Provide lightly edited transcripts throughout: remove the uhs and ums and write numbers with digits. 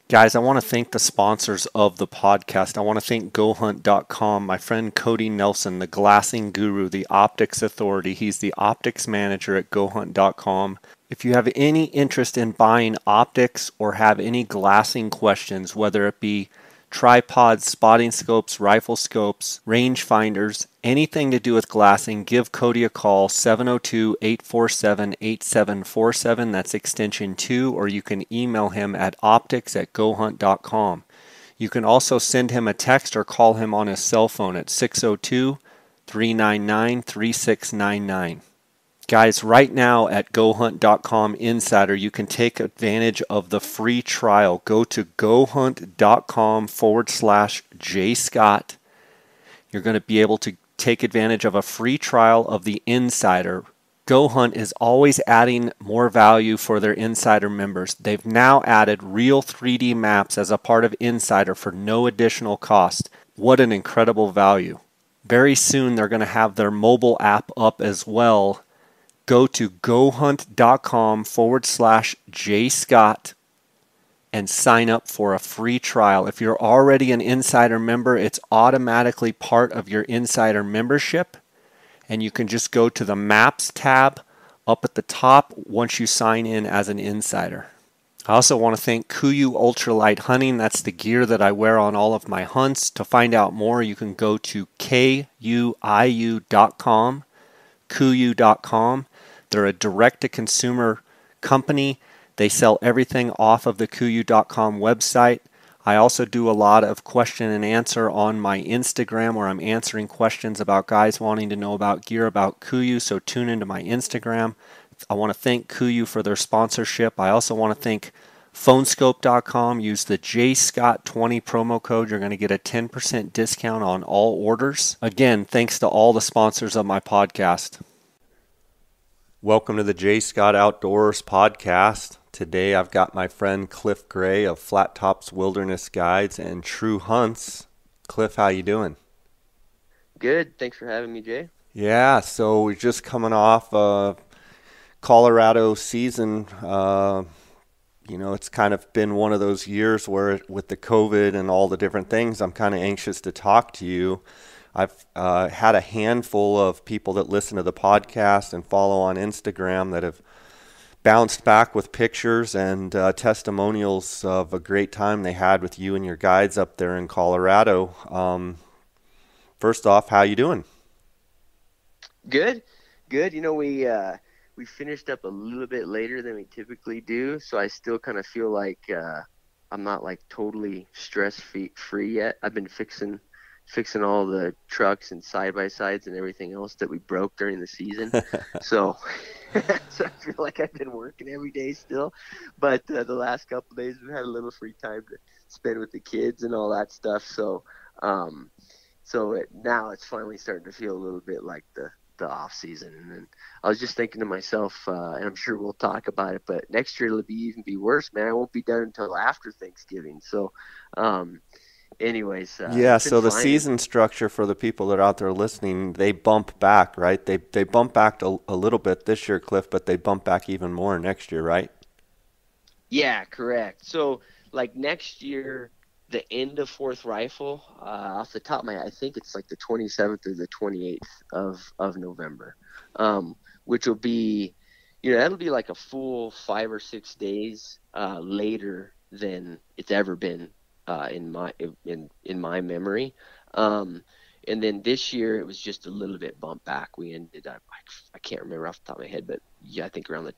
Guys, I want to thank the sponsors of the podcast. I want to thank GoHunt.com, my friend Cody Nelson, the glassing guru, the optics authority. He's the optics manager at GoHunt.com. If you have any interest in buying optics or have any glassing questions, whether it be tripods, spotting scopes, rifle scopes, range finders, anything to do with glassing, give Cody a call, 702-847-8747. That's extension 2, or you can email him at optics@gohunt.com. You can also send him a text or call him on his cell phone at 602-399-3699. Guys, right now at GoHunt.com Insider, you can take advantage of the free trial. Go to GoHunt.com/JScott. You're going to be able to take advantage of a free trial of the Insider. GoHunt is always adding more value for their Insider members. They've now added real 3D maps as a part of Insider for no additional cost. What an incredible value. Very soon they're going to have their mobile app up as well. Go to GoHunt.com/JScott and sign up for a free trial. If you're already an Insider member, it's automatically part of your Insider membership, and you can just go to the Maps tab up at the top once you sign in as an Insider. I also want to thank KUIU Ultralight Hunting. That's the gear that I wear on all of my hunts. To find out more, you can go to KUIU.com, KUIU.com. They're a direct-to-consumer company. They sell everything off of the KUIU.com website. I also do a lot of question and answer on my Instagram where I'm answering questions about guys wanting to know about gear about KUIU, so tune into my Instagram. I want to thank KUIU for their sponsorship. I also want to thank Phonescope.com. Use the JScott20 promo code. You're going to get a 10% discount on all orders. Again, thanks to all the sponsors of my podcast. Welcome to the J. Scott Outdoors podcast. Today I've got my friend Cliff Gray of Flat Tops Wilderness Guides and True Hunts. Cliff, how you doing? Good. Thanks for having me, Jay. Yeah, so we're just coming off Colorado season. It's kind of been one of those years where with the COVID and all the different things, I'm kind of anxious to talk to you. I've had a handful of people that listen to the podcast and follow on Instagram that have bounced back with pictures and testimonials of a great time they had with you and your guides up there in Colorado. First off, how you doing? Good. Good. We finished up a little bit later than we typically do, so I still kind of feel like I'm not like totally stress free yet. I've been fixing all the trucks and side by sides and everything else that we broke during the season. So so I feel like I've been working every day still, but the last couple of days we've had a little free time to spend with the kids and all that stuff. So now it's finally starting to feel a little bit like the off season. And then I was just thinking to myself, and I'm sure we'll talk about it, but next year it'll even be worse, man. I won't be done until after Thanksgiving. So, anyways, Yeah, it's been so the fine. season structure for the people that are out there listening, they bump back, right? They bump back a little bit this year, Cliff, but they bump back even more next year, right? Yeah, correct. So like next year, the end of Fourth Rifle, off the top of my head, I think it's like the 27th or the 28th of November, which will be, that'll be like a full 5 or 6 days later than it's ever been in my memory. Um, and then this year it was just a little bit bumped back. We ended up, I can't remember off the top of my head, but yeah, I think around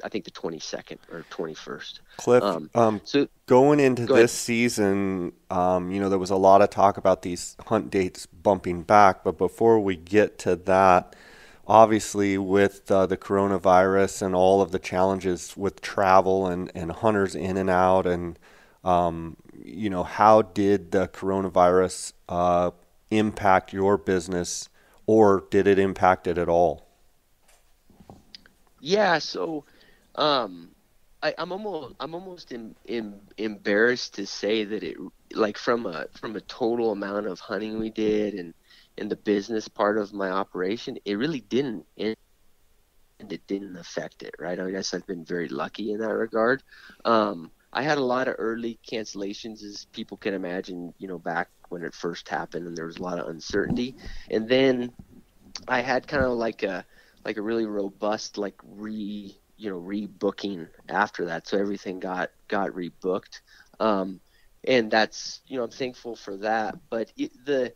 I think the 22nd or 21st. Cliff, Um, so going into go ahead. this season, there was a lot of talk about these hunt dates bumping back, but before we get to that, obviously with the coronavirus and all of the challenges with travel and hunters in and out, and how did the coronavirus impact your business, or did it impact it at all? Yeah, so um, I'm almost embarrassed to say that it like from a total amount of hunting we did and the business part of my operation, it really didn't and it didn't affect it, right? I guess I've been very lucky in that regard. I had a lot of early cancellations, as people can imagine, back when it first happened, and there was a lot of uncertainty. And then I had kind of like a really robust like rebooking after that, so everything got rebooked. Um, and that's, I'm thankful for that. But the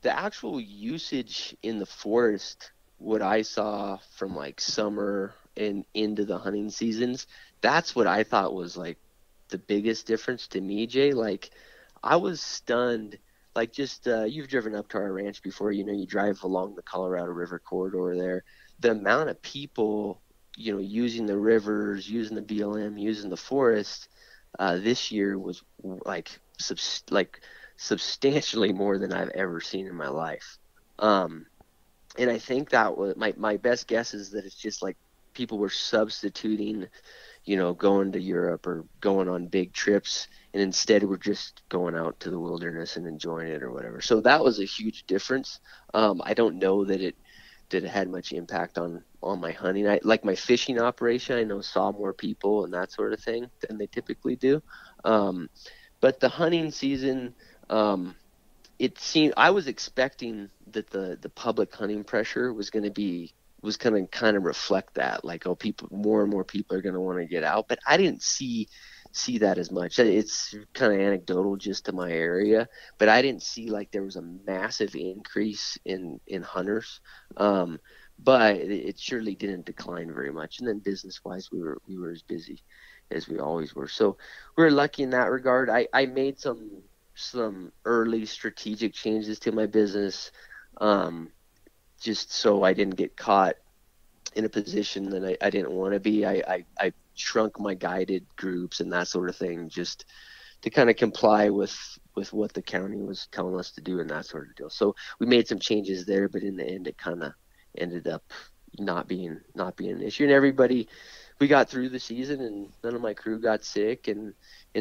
actual usage in the forest, what I saw from like summer and into the hunting seasons, that's what I thought was like the biggest difference to me, Jay. Like, I was stunned. Like, just you've driven up to our ranch before, you drive along the Colorado River corridor there. The amount of people, using the rivers, using the BLM, using the forest, this year was like substantially more than I've ever seen in my life. Um, and I think that was my best guess is that it's just like people were substituting, going to Europe or going on big trips, and instead we're just going out to the wilderness and enjoying it or whatever. So that was a huge difference. I don't know that it had much impact on my hunting. I like my fishing operation. I know saw more people and that sort of thing than they typically do. Um, but the hunting season, um, it seemed I was expecting that the public hunting pressure was going to kind of reflect that, like, oh, people, more and more people are going to want to get out, but I didn't see that as much. It's kind of anecdotal just to my area, but I didn't see like there was a massive increase in hunters. um but it surely didn't decline very much, and then business wise we were as busy as we always were, so we were lucky in that regard. I made some early strategic changes to my business, um, just so I didn't get caught in a position that I didn't want to be. I shrunk my guided groups and that sort of thing, just to kind of comply with what the county was telling us to do and that sort of deal. So we made some changes there, but in the end, it kind of ended up not being an issue. And everybody, we got through the season, and none of my crew got sick, and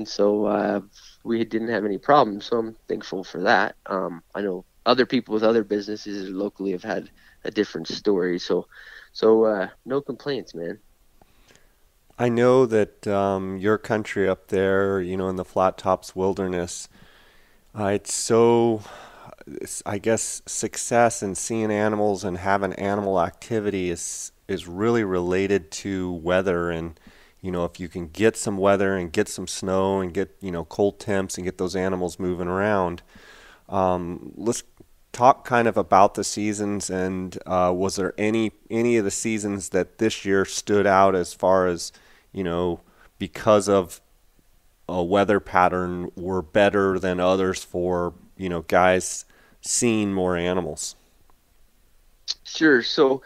so we didn't have any problems. So I'm thankful for that. I know other people with other businesses locally have had a different story. So no complaints, man. I know that your country up there, in the Flat Tops Wilderness, it's so, I guess, success in seeing animals and having animal activity is really related to weather. And if you can get some weather and get some snow and get cold temps and get those animals moving around. Let's talk kind of about the seasons, and was there any of the seasons that this year stood out as far as because of a weather pattern were better than others for guys seeing more animals? Sure. So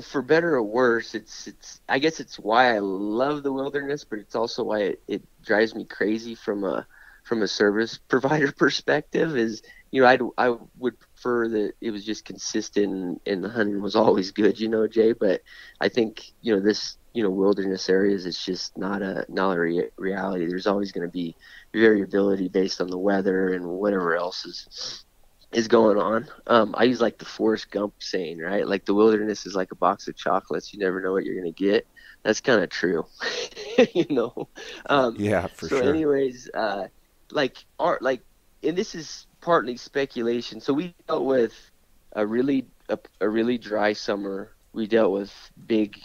for better or worse, it's I guess it's why I love the wilderness, but it's also why it drives me crazy from a service provider perspective. Is, I would prefer that it was just consistent and the hunting was always good, Jay. But I think this wilderness areas, it's just not a reality. There's always going to be variability based on the weather and whatever else is going on. I use like the Forrest Gump saying, right? Like, the wilderness is like a box of chocolates. You never know what you're going to get. That's kind of true, you know? Yeah, for So sure. anyways, and this is partly speculation. So we dealt with a really dry summer. We dealt with big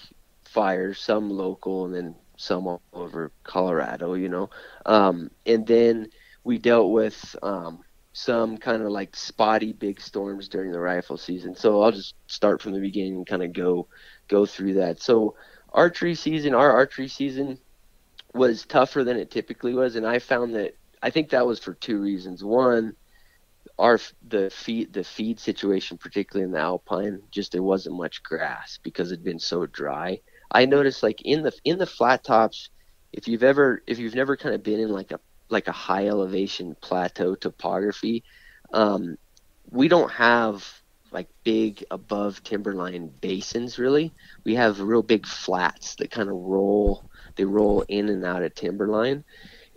fires, some local and then some all over Colorado, and then we dealt with, some kind of like spotty big storms during the rifle season. So I'll just start from the beginning and kind of go through that. So our archery season was tougher than it typically was, and I think that was for two reasons. One, the feed situation, particularly in the alpine, just there wasn't much grass because it'd been so dry. I noticed, like, in the flat tops, if you've never kind of been in like a high elevation plateau topography, um, we don't have like big above timberline basins really. We have real big flats that kind of roll in and out of timberline,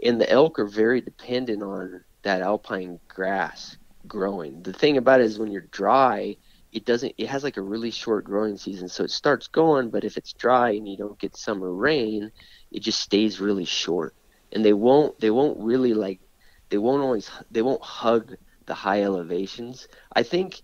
and the elk are very dependent on that alpine grass growing. The thing about it is, when you're dry, it has like a really short growing season, so it starts going, but if it's dry and you don't get summer rain, it just stays really short. and they won't really like they won't hug the high elevations. I think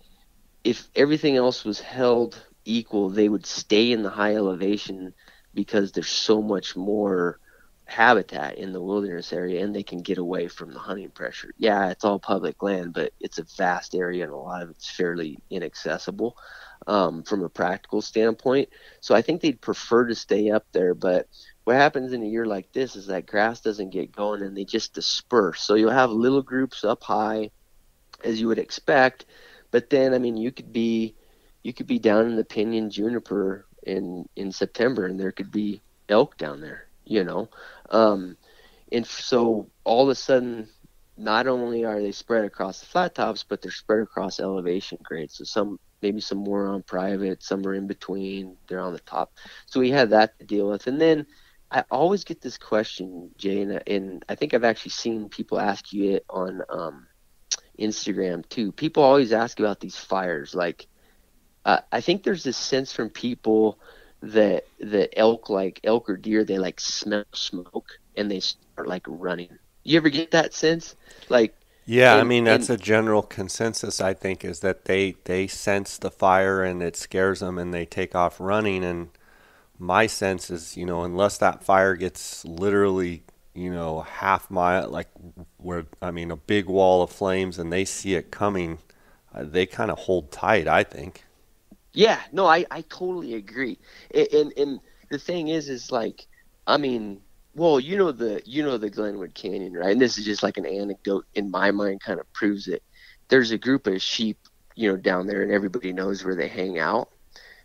if everything else was held equal, they would stay in the high elevation because there's so much more habitat in the wilderness area and they can get away from the hunting pressure. Yeah, it's all public land, but it's a vast area and a lot of it's fairly inaccessible from a practical standpoint. So I think they'd prefer to stay up there. But what happens in a year like this is that grass doesn't get going and they just disperse. So you'll have little groups up high as you would expect. But then, I mean, you could be down in the pinyon juniper in September, and there could be elk down there, um, and so all of a sudden, not only are they spread across the flat tops, but they're spread across elevation grades. So maybe some more on private, some are in between, they're on the top. So we had that to deal with, and then. I always get this question, Jay, and I think I've actually seen people ask you it on Instagram too. People always ask about these fires. Like, I think there's this sense from people that elk or deer, they like smell smoke and they start like running. You ever get that sense? Like, Yeah, I and mean that's and a general consensus I think is that they sense the fire and it scares them and they take off running and my sense is, unless that fire gets literally, half mile like where I mean a big wall of flames and they see it coming, they kind of hold tight, I think. yeah, no, I totally agree. And the thing is like, I mean, well, you know the Glenwood Canyon, right? And this is just like an anecdote in my mind, kind of proves it. There's a group of sheep, down there, and everybody knows where they hang out.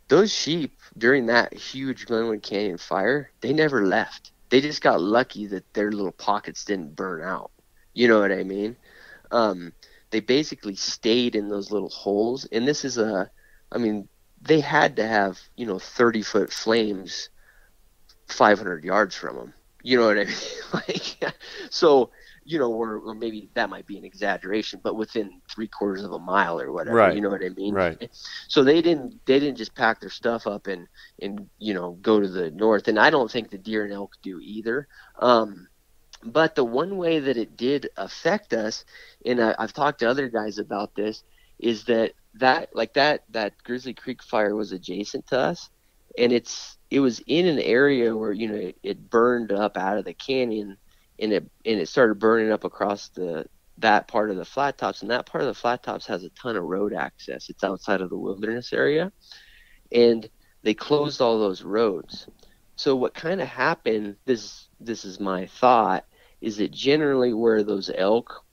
Those sheep during that huge Glenwood Canyon fire, they never left. They just got lucky that their little pockets didn't burn out. You know what I mean? Um, they basically stayed in those little holes, and I mean, they had to have 30-foot flames 500 yards from them. You know what I mean? Like, so or maybe that might be an exaggeration, but within 3/4 of a mile or whatever. You Right. know what I mean? Right. So they didn't just pack their stuff up and go to the north, and I don't think the deer and elk do either. But the one way that it did affect us, and I've talked to other guys about this, is that Grizzly Creek fire was adjacent to us, and it was in an area where it burned up out of the canyon, and it started burning up across that part of the flat tops, and that part of the flat tops has a ton of road access. It's outside of the wilderness area, and they closed all those roads. So what kind of happened? This is my thought. Is that generally where those elk,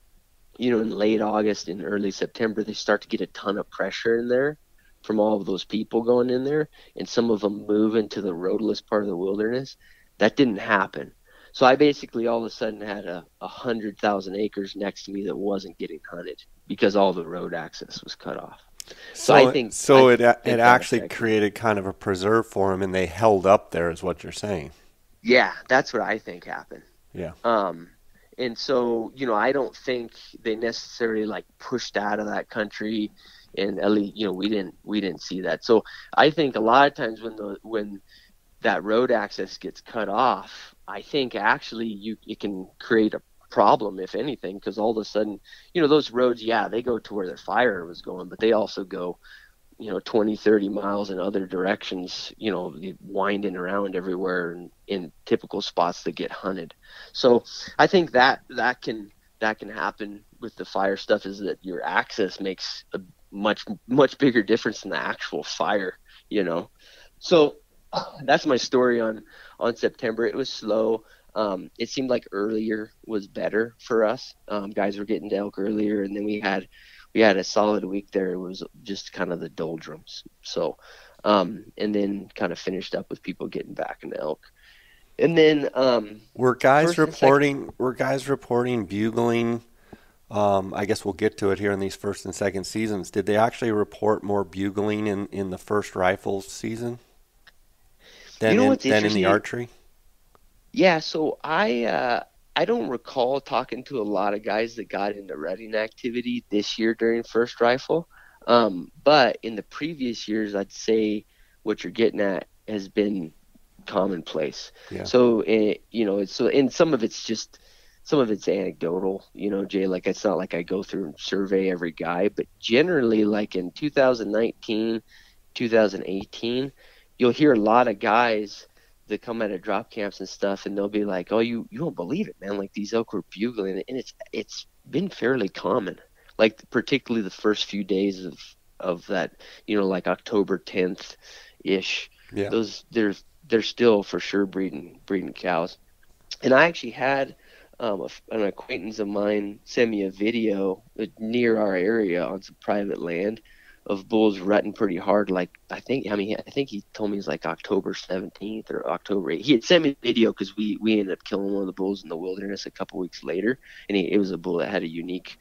in late August and early September, they start to get a ton of pressure in there from all of those people going in there, and some of them move into the roadless part of the wilderness. That didn't happen. So I basically all of a sudden had 100,000 acres next to me that wasn't getting hunted because all the road access was cut off. So I So think so I it think that actually affected. created kind of a preserve for them and they held up there is what you're saying. Yeah, that's what I think happened. Yeah. Um, and so, I don't think they necessarily like pushed out of that country, and at least, we didn't see that. So I think a lot of times when that road access gets cut off, I think actually it can create a problem, if anything, because all of a sudden, those roads, yeah, they go to where the fire was going, but they also go 20, 30 miles in other directions, winding around everywhere in typical spots that get hunted. So I think that can happen with the fire stuff, is that your access makes a much, much bigger difference than the actual fire, you know? So that's my story on September. It was slow. It seemed like earlier was better for us. Guys were getting to elk earlier, and then we had a solid week there. It was just kind of the doldrums. So, and then kind of finished up with people getting back into elk. And then first and second, Were guys reporting bugling? I guess we'll get to it here in these first and second seasons. Did they actually report more bugling in the first rifle season what's than in the interesting? archery? Yeah, so I don't recall talking to a lot of guys that got into rutting activity this year during first rifle. But in the previous years, I'd say what you're getting at has been commonplace. Yeah. So, and some of it's anecdotal, Jay, like it's not like I go through and survey every guy, but generally like in 2019, 2018, you'll hear a lot of guys that come out of drop camps and stuff, and they'll be like, "Oh, you won't believe it, man! Like these elk were bugling," and it's been fairly common. Like particularly the first few days of that, like October 10th ish. Yeah. Those they're still for sure breeding cows. And I actually had an acquaintance of mine send me a video near our area on some private land of bulls rutting pretty hard. Like I think he told me it was like October 17th or October 8th. He had sent me a video because we ended up killing one of the bulls in the wilderness a couple weeks later, and it was a bull that had a unique.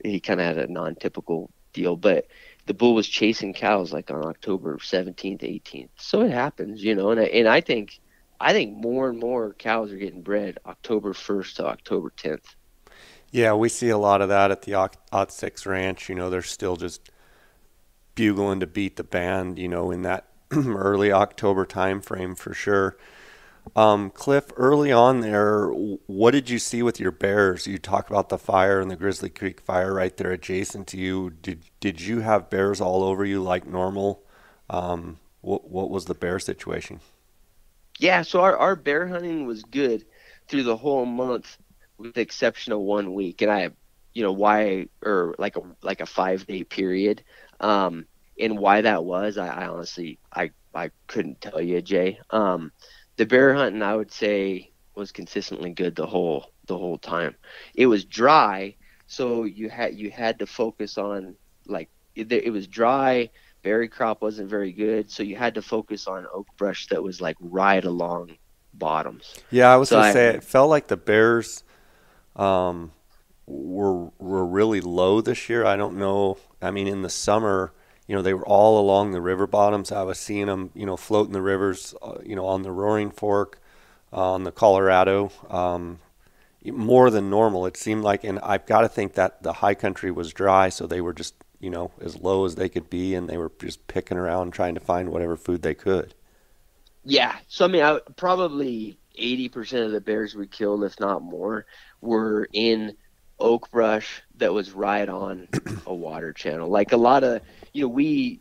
He kind of had a non-typical deal, but the bull was chasing cows like on October 17th, 18th. So it happens, and I think more and more cows are getting bred October 1st to October 10th. Yeah, we see a lot of that at the Ot 6 Ranch. They're still just bugling to beat the band, in that early October time frame for sure. Cliff, early on there, what did you see with your bears? You talk about the fire and the Grizzly Creek fire right there adjacent to you. Did you have bears all over you like normal? What was the bear situation? Yeah, so our bear hunting was good through the whole month, with the exception of 1 week, and why, or like a 5 day period, and why that was, I honestly I couldn't tell you, Jay. The bear hunting, I would say, was consistently good the whole time. It was dry, so you had to focus on, like, it was dry. Berry crop wasn't very good, so you had to focus on oak brush that was like right along bottoms. Yeah, I was So gonna I say it felt like the bears um, were really low this year. I don't know. I mean, in the summer, they were all along the river bottoms. I was seeing them, float in the rivers, on the Roaring Fork, on the Colorado, more than normal. It seemed like, and I've got to think that the high country was dry, so they were just, as low as they could be, and they were just picking around trying to find whatever food they could. Yeah, so I mean, probably 80% of the bears we killed, if not more, were in oak brush that was right on a water channel. Like a lot of, we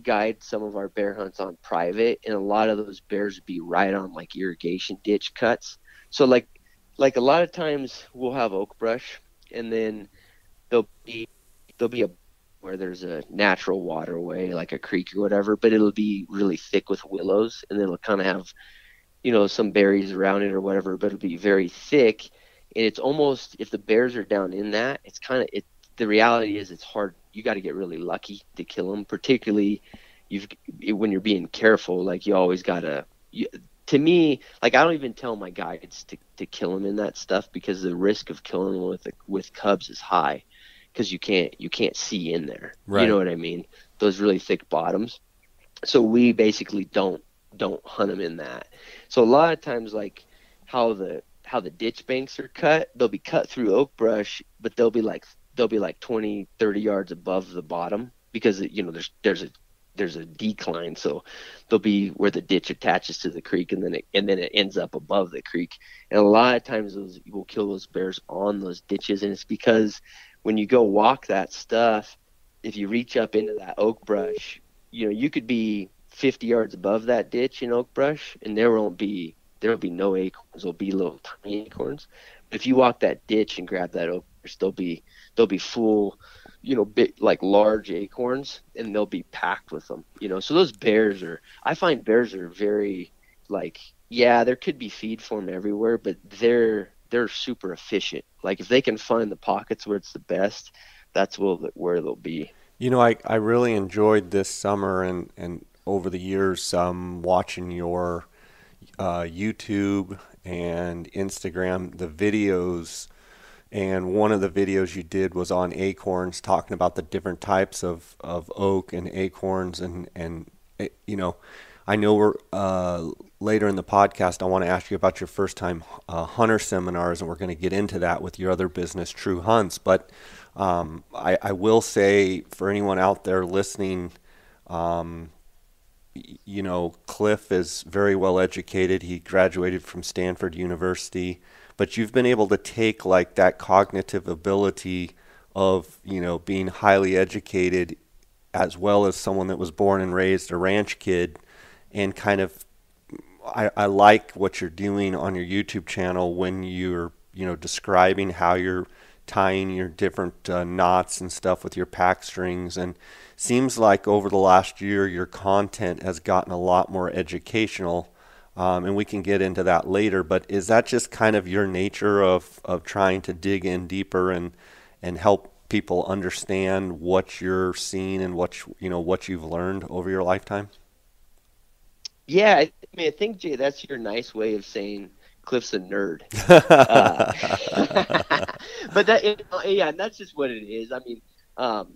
guide some of our bear hunts on private, and a lot of those bears would be right on like irrigation ditch cuts. So like a lot of times we'll have oak brush, and then there'll be there'll be a where there's a natural waterway like a creek or whatever, but it'll be really thick with willows, and then it'll kind of have some berries around it or whatever, but it'll be very thick. And it's almost, if the bears are down in that, it's kind of it. The reality is it's hard. You got to get really lucky to kill them, particularly you've when you're being careful. Like you always gotta. To me, like I don't even tell my guides to kill them in that stuff, because the risk of killing them with cubs is high, because you can't see in there. You know Right. what I mean? Those really thick bottoms. So we basically don't hunt them in that. So a lot of times, like how the ditch banks are cut, they'll be cut through oak brush, but they'll be like 20, 30 yards above the bottom, because there's a decline. So they'll be where the ditch attaches to the creek, and then it ends up above the creek. And a lot of times those you will kill those bears on those ditches, and it's because when you go walk that stuff, if you reach up into that oak brush, you could be 50 yards above that ditch in oak brush, and there will be no acorns. There'll be little tiny acorns. But if you walk that ditch and grab that oak brush, they'll be full, big, like large acorns, and they'll be packed with them. So those bears I find bears are very, like, yeah, there could be feed for them everywhere, but they're super efficient. Like if they can find the pockets where it's the best, that's where they'll be. I really enjoyed this summer and over the years watching your YouTube and Instagram, the videos. And one of the videos you did was on acorns, talking about the different types of oak and acorns. And I know we're later in the podcast, I want to ask you about your first time hunter seminars, and we're going to get into that with your other business, True Hunts. But I will say, for anyone out there listening, you know, Cliff is very well educated. He graduated from Stanford University, but you've been able to take like that cognitive ability of, you know, being highly educated as well as someone that was born and raised a ranch kid and kind of I like what you're doing on your YouTube channel when you're, you know, describing how you're tying your different knots and stuff with your pack strings. And seems like over the last year, your content has gotten a lot more educational. And we can get into that later. But is that just kind of your nature of trying to dig in deeper and help people understand what you're seeing and you know, what you've learned over your lifetime? Yeah, I mean, I think Jay, that's your nice way of saying Cliff's a nerd. Uh, but that, yeah, and that's just what it is. I mean, um,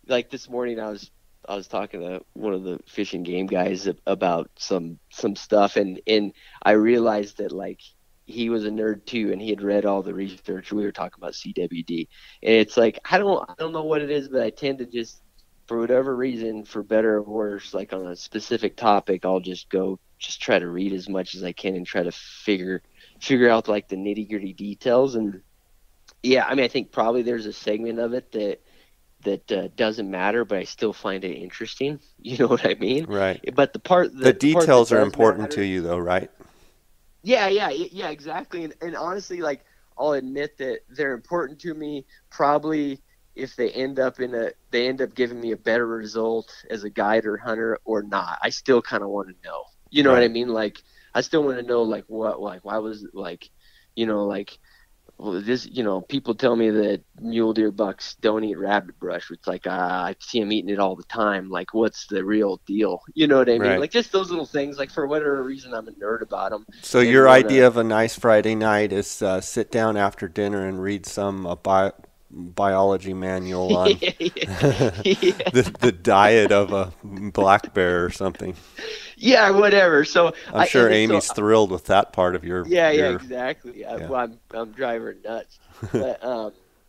like this morning, I was talking to one of the fishing game guys about some stuff, and I realized that like he was a nerd too, and he had read all the research. We were talking about CWD, and it's like I don't know what it is, but I tend to just for whatever reason, for better or worse, like on a specific topic, I'll just try to read as much as I can and try to figure out like the nitty gritty details. And yeah, I mean, I think probably there's a segment of it that doesn't matter, but I still find it interesting. You know what I mean? Right. But The the part that details are does important to matter, you, though, right? yeah, exactly. And honestly, like I'll admit that they're important to me. Probably if they end up giving me a better result as a guide or hunter or not. I still kind of want to know. You know what I Right. mean? Like I still want to know like what like why was like like well, this, people tell me that mule deer bucks don't eat rabbit brush. It's like I see them eating it all the time. Like, what's the real deal? You know what I mean? Right. Like, just those little things. Like, for whatever reason, I'm a nerd about them So and your idea wanna. of a nice Friday night is sit down after dinner and read some biology manual on Yeah, yeah, the diet of a black bear or something. yeah, whatever. So I'm sure so Amy's thrilled with that part of yeah, your exactly. yeah. Well, I'm driving her nuts,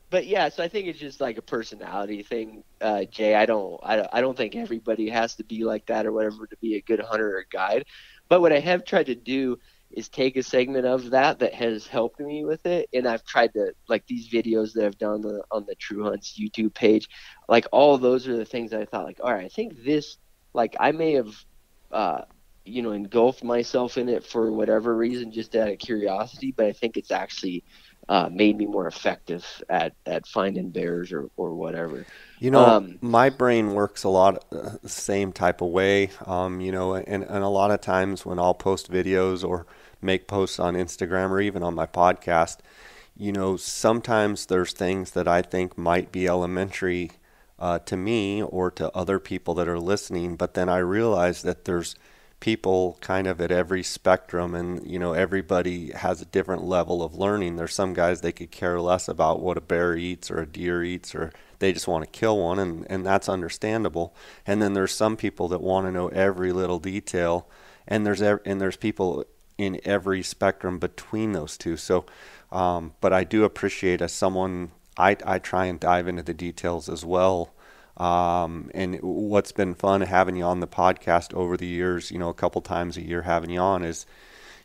but yeah. So I think it's just like a personality thing, Jay. I don't think everybody has to be like that or whatever to be a good hunter or guide. But what I have tried to do is take a segment of that has helped me with it, and I've tried to like these videos that I've done on the True Hunts YouTube page. Like all of those are the things that I thought like, all right, I think this like I may have. Uh, engulfed myself in it for whatever reason, just out of curiosity. But I think it's actually made me more effective at finding bears or whatever. You know, Um, my brain works a lot the same type of way. You know, and a lot of times when I'll post videos or make posts on Instagram or even on my podcast, you know, sometimes there's things that I think might be elementary to me or to other people that are listening, but then I realize that there's people kind of at every spectrum, and you know, everybody has a different level of learning. There's some guys they could care less about what a bear eats or a deer eats, or they just want to kill one, and that's understandable. And then there's some people that want to know every little detail, and there's people in every spectrum between those two. So but I do appreciate as someone, I try and dive into the details as well. And what's been fun having you on the podcast over the years, you know, a couple times a year having you on, is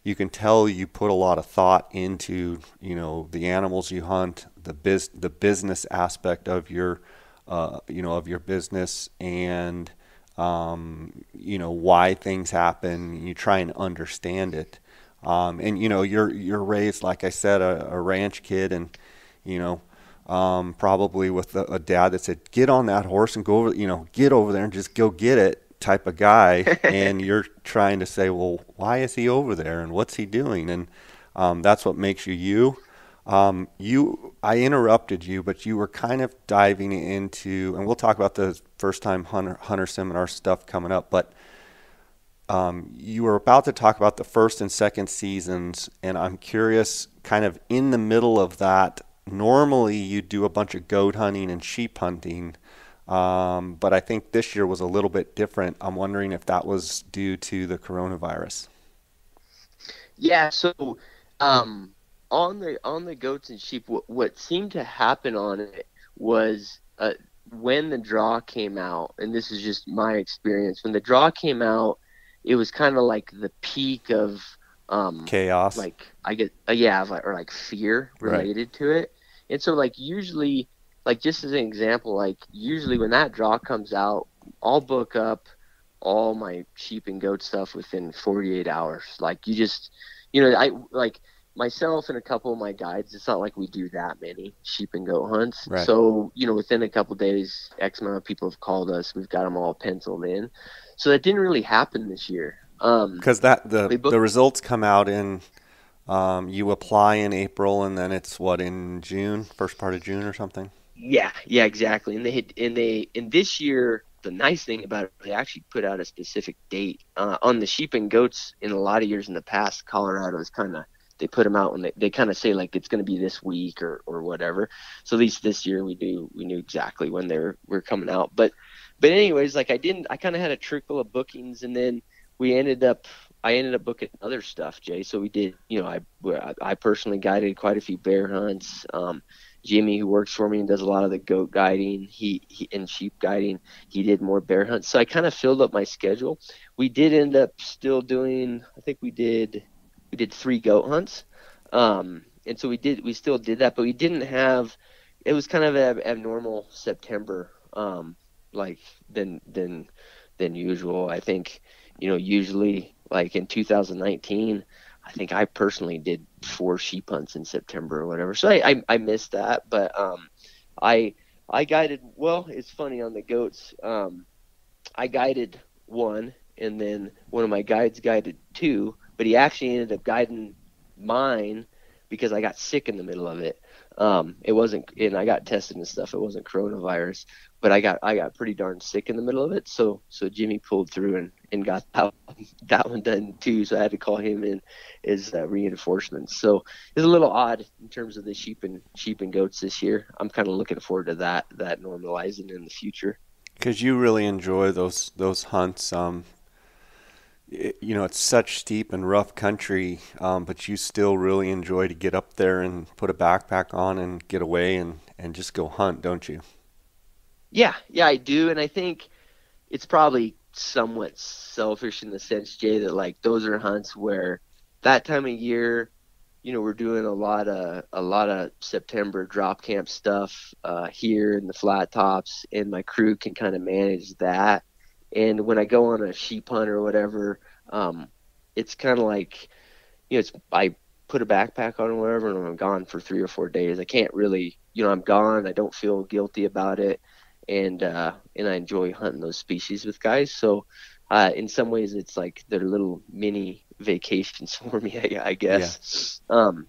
you can tell you put a lot of thought into, you know, the animals you hunt, the business aspect of your, you know, of your business, and you know, why things happen. You try and understand it. And you know, you're raised, like I said, a ranch kid, and you know, probably with a dad that said, "Get on that horse and go over, you know, get over there and just go get it," type of guy, and you're trying to say, "Well, why is he over there and what's he doing?" And that's what makes you you. I interrupted you, but you were kind of diving into, and we'll talk about the first time hunter seminar stuff coming up, but you were about to talk about the first and second seasons, and I'm curious, kind of in the middle of that, normally you do a bunch of goat hunting and sheep hunting, but I think this year was a little bit different. I'm wondering if that was due to the coronavirus. yeah. So um, on the goats and sheep, what seemed to happen on it was when the draw came out, and this is just my experience. When the draw came out, it was kind of like the peak of Chaos. like I get yeah, or like fear Right. related to it. And so like usually, like just as an example, like usually when that draw comes out, I'll book up all my sheep and goat stuff within 48 hours. Like you just, I like myself and a couple of my guides. It's not like we do that many sheep and goat hunts. Right. So within a couple of days, X amount of people have called us. We've got them all penciled in. So that didn't really happen this year. Because that We the booked. results come out in you apply in April and then it's what in June, first part of June or something. Yeah, yeah, exactly. And this year, the nice thing about it, they actually put out a specific date on the sheep and goats. In a lot of years in the past, Colorado's kind of they put them out when they kind of say like it's going to be this week or whatever. So at least this year we knew exactly when were coming out. But anyways, like I kind of had a trickle of bookings, and then we ended up. I ended up booking other stuff, Jay. So we did, I personally guided quite a few bear hunts. Jimmy, who works for me and does a lot of the goat guiding, he and sheep guiding, he did more bear hunts. So I kind of filled up my schedule. We did end up still doing, I think we did 3 goat hunts. And so we still did that, but we didn't have, it was kind of an abnormal September, like than usual. I think, usually like in 2019, I think I personally did 4 sheep hunts in September or whatever. So I missed that, but I I guided. Well, it's funny on the goats. I guided one, and then one of my guides guided two, but he actually ended up guiding mine because I got sick in the middle of it. It wasn't, and I got tested and stuff. It wasn't coronavirus, but I got pretty darn sick in the middle of it. So Jimmy pulled through and got that one done too. So I had to call him in as reinforcements. So it's a little odd in terms of the sheep and goats this year. I'm kind of looking forward to that normalizing in the future. Because you really enjoy those hunts. It's such steep and rough country, but you still really enjoy to get up there and put a backpack on and get away and just go hunt, don't you? Yeah, yeah, I do, and I think it's probably somewhat selfish in the sense, Jay, that like those are hunts where that time of year, we're doing a lot of September drop camp stuff here in the flat tops, and my crew can kind of manage that. And when I go on a sheep hunt or whatever, um, it's kind of like it's I put a backpack on or whatever, and I'm gone for 3 or 4 days. I can't really, I'm gone. I don't feel guilty about it, and I enjoy hunting those species with guys. So, in some ways, it's like they're little mini vacations for me, I Yeah. guess. And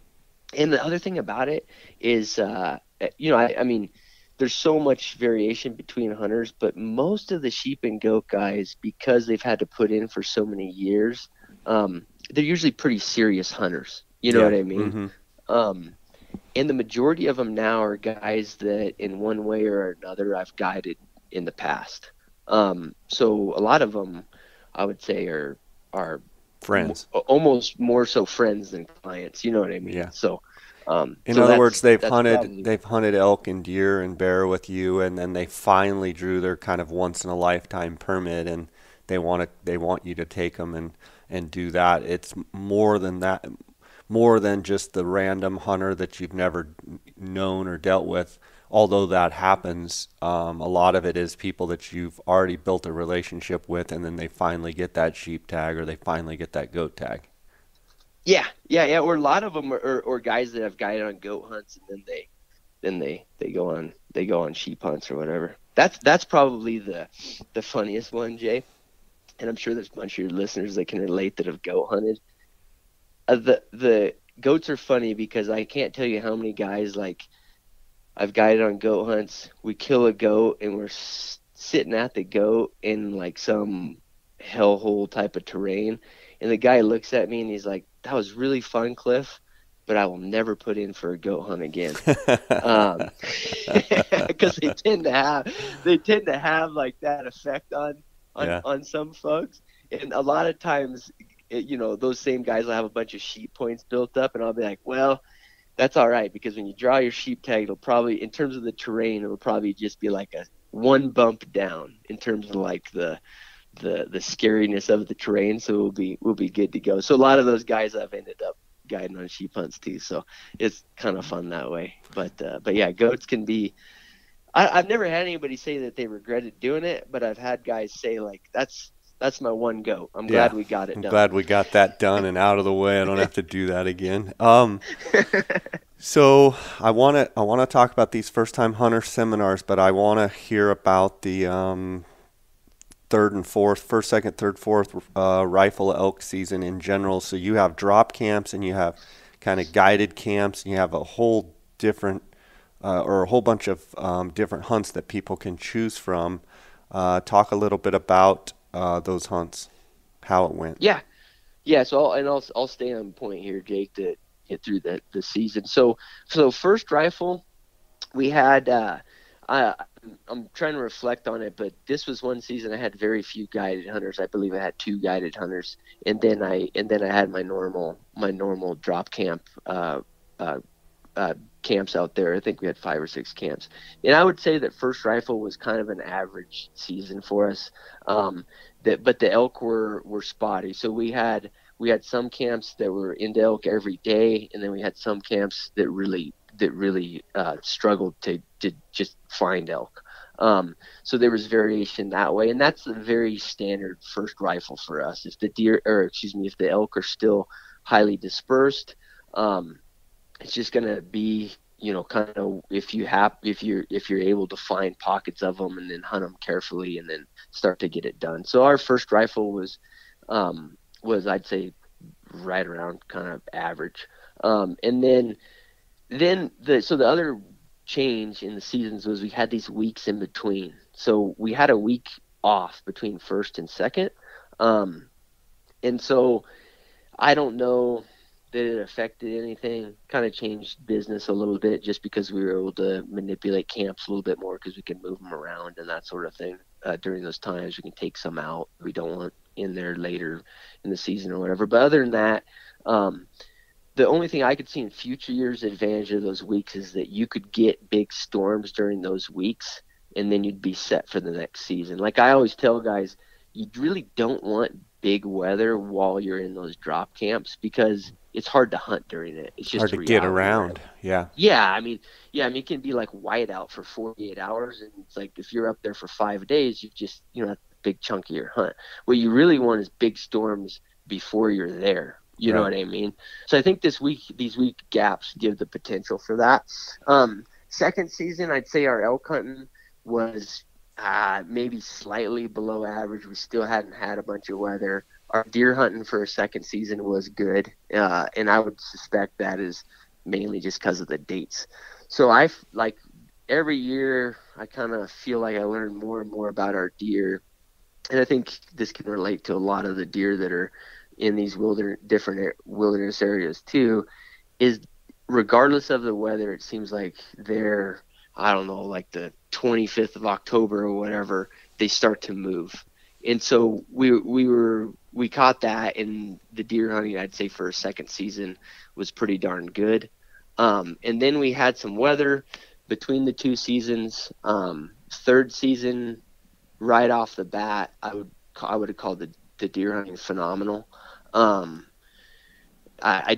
the other thing about it is, I mean, there's so much variation between hunters, but most of the sheep and goat guys, because they've had to put in for so many years, they're usually pretty serious hunters. You know Yeah. what I mean? Mm-hmm. Um, and the majority of them now are guys that, in one way or another, I've guided in the past. So a lot of them, I would say, are Friends. almost more so friends than clients. You know what I mean? Yeah. So, In so other words, that's probably. they've hunted elk and deer and bear with you, and then they finally drew their kind of once in a lifetime permit, and they want you to take them and do that. It's more than that, more than just the random hunter that you've never known or dealt with. Although that happens, a lot of it is people that you've already built a relationship with, and then they finally get that sheep tag or they finally get that goat tag. Yeah, yeah, yeah. Or a lot of them or guys that have guided on goat hunts, and then they go on sheep hunts or whatever. That's probably the funniest one, Jay. And I'm sure there's a bunch of your listeners that can relate that have goat hunted. The goats are funny because I can't tell you how many guys like I've guided on goat hunts. We kill a goat and we're sitting at the goat in like some hellhole type of terrain, and the guy looks at me and he's like, "That was really fun, Cliff, but I will never put in for a goat hunt again." Um, because they tend to have like that effect on on Yeah. on some folks, and a lot of times, those same guys will have a bunch of sheep points built up, and I'll be like, "Well, that's all right because when you draw your sheep tag, it'll probably, in terms of the terrain, it'll probably just be like a one bump down in terms of like the scariness of the terrain, so we'll be good to go. So a lot of those guys I've ended up guiding on sheep hunts too, so it's kind of fun that way. But yeah, goats can be. I've never had anybody say that they regretted doing it, but I've had guys say like that's my one goat. I'm Yeah, glad we got it I'm done. glad we got that done and out of the way. I don't have to do that again. So I want to talk about these first time hunter seminars, but I want to hear about the third and fourth, first, second, third, fourth rifle elk season in general. So you have drop camps and you have kind of guided camps, and you have a whole different or a whole bunch of different hunts that people can choose from. Talk a little bit about those hunts, how it went. Yeah, yeah. So I'll stay on point here, Jake, to get through the season. So first rifle, we had. I I'm trying to reflect on it, but this was one season I had very few guided hunters. I believe I had two guided hunters, and then I had my normal drop camp uh, camps out there. I think we had 5 or 6 camps, and I would say that first rifle was kind of an average season for us. But the elk were spotty. So we had some camps that were into elk every day, and then we had some camps that really struggled to just find elk. So there was variation that way, and that's the very standard first rifle for us. If the elk are still highly dispersed, it's just gonna be kind of if you're able to find pockets of them and then hunt them carefully and then start to get it done. So our first rifle was I'd say right around kind of average, and then the other change in the seasons was we had these weeks in between. So we had a week off between first and second, and so I don't know that it affected anything. Kind of changed business a little bit just because we were able to manipulate camps a little bit more because we can move them around and that sort of thing. During those times, we can take some out we don't want in there later in the season or whatever. But other than that, the only thing I could see in future years advantage of those weeks is that you could get big storms during those weeks, and then you'd be set for the next season. Like I always tell guys, you really don't want big weather while you're in those drop camps because it's hard to hunt during it. It's Hard just to a get reality, right? around. Yeah. It can be like whiteout for 48 hours, and it's like if you're up there for 5 days, that's a big chunk of your hunt. What you really want is big storms before you're there. You know Right. what I mean? So I think these week gaps give the potential for that. Second season, I'd say our elk hunting was maybe slightly below average. We still hadn't had a bunch of weather. Our deer hunting for a second season was good, and I would suspect that is mainly just because of the dates. So like every year, I kind of feel like I learn more and more about our deer, and I think this can relate to a lot of the deer that are in these different wilderness areas too. Is regardless of the weather, it seems like they're, I don't know, like the 25th of October or whatever, they start to move. And so we caught that, and the deer hunting, I'd say for a second season was pretty darn good. And then we had some weather between the two seasons. Third season, right off the bat, I would have called the deer hunting phenomenal. Um, I